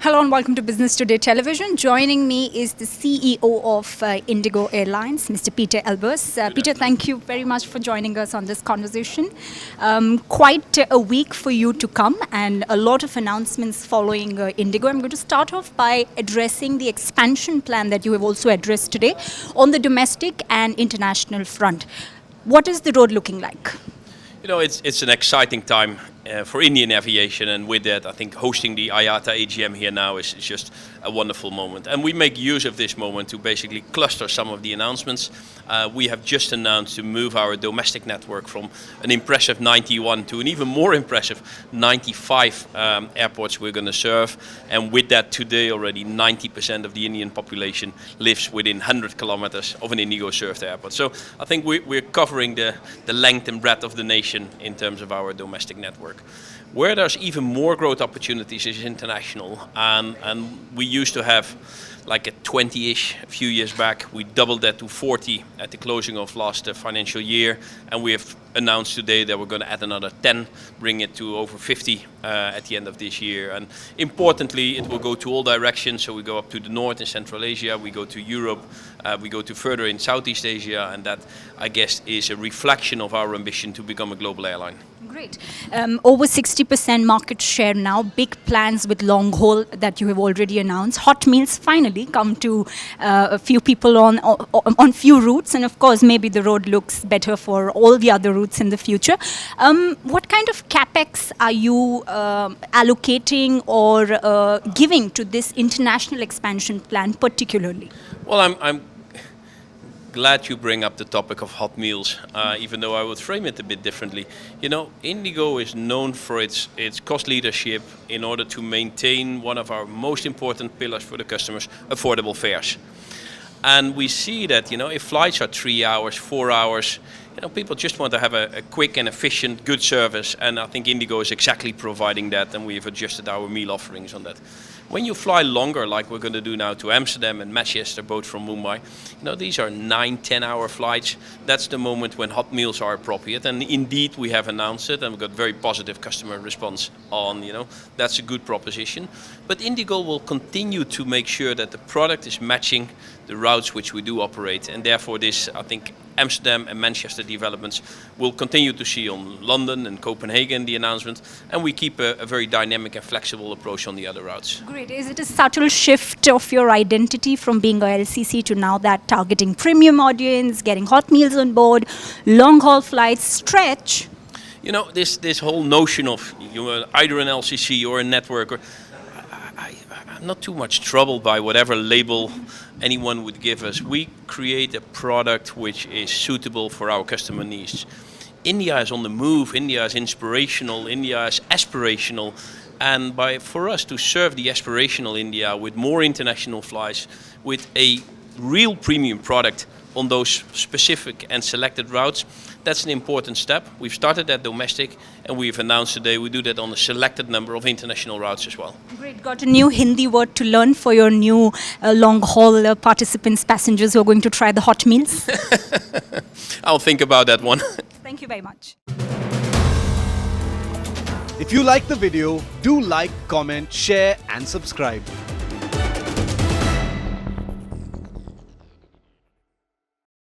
Hello and welcome to Business Today Television. Joining me is the CEO of IndiGo Airlines, Mr. Pieter Elbers. Peter, thank you very much for joining us on this conversation. Quite a week for you to come and a lot of announcements following IndiGo. I'm going to start off by addressing the expansion plan that you have also addressed today on the domestic and international front. What is the road looking like? You know, it's an exciting time for Indian aviation, and with that, I think hosting the IATA AGM here now is just a wonderful moment. And we make use of this moment to basically cluster some of the announcements. We have just announced to move our domestic network from an impressive 91 to an even more impressive 95 airports we're going to serve. And with that, today already 90% of the Indian population lives within 100 kilometers of an IndiGo served airport. So I think we're covering the length and breadth of the nation in terms of our domestic network. Where there's even more growth opportunities is international, and we used to have like a 20-ish a few years back. We doubled that to 40 at the closing of last financial year, and we have announced today that we're going to add another 10, bring it to over 50 at the end of this year. And importantly, it will go to all directions. So we go up to the north in Central Asia, we go to Europe, we go to further in Southeast Asia, and that, I guess, is a reflection of our ambition to become a global airline. Great. Over 60% market share now, big plans with long haul that you have already announced. Hot meals finally come to a few people on few routes, and of course maybe the road looks better for all the other routes in the future. What kind of capex are you allocating or giving to this international expansion plan particularly? Well, I'm glad you bring up the topic of hot meals, even though I would frame it a bit differently. You know, IndiGo is known for its cost leadership in order to maintain one of our most important pillars for the customers, affordable fares. And we see that, you know, if flights are 3 hours, 4 hours, you know, people just want to have a quick and efficient, good service. And I think IndiGo is exactly providing that, and we've adjusted our meal offerings on that. When you fly longer, like we're going to do now to Amsterdam and Manchester, both from Mumbai, you know, these are 9-10 hour flights. That's the moment when hot meals are appropriate. And indeed, we have announced it, and we've got very positive customer response on, you know, that's a good proposition. But IndiGo will continue to make sure that the product is matching the routes which we do operate. And therefore this, I think, Amsterdam and Manchester developments will continue to see on London and Copenhagen the announcement, and we keep a very dynamic and flexible approach on the other routes. Great. Is it a subtle shift of your identity from being a LCC to now that targeting premium audience, getting hot meals on board, long haul flights, stretch? You know, this whole notion of you're either an LCC or a network, I'm not too much troubled by whatever label anyone would give us. We create a product which is suitable for our customer needs. India is on the move, India is inspirational, India is aspirational, and for us to serve the aspirational India with more international flights, with a real premium product on those specific and selected routes, that's an important step. We've started that domestic, and we've announced today we do that on a selected number of international routes as well. Great. Got a new Hindi word to learn for your new long-haul participants, passengers who are going to try the hot meals? I'll think about that one. Thank you very much. If you like the video, do like, comment, share and subscribe.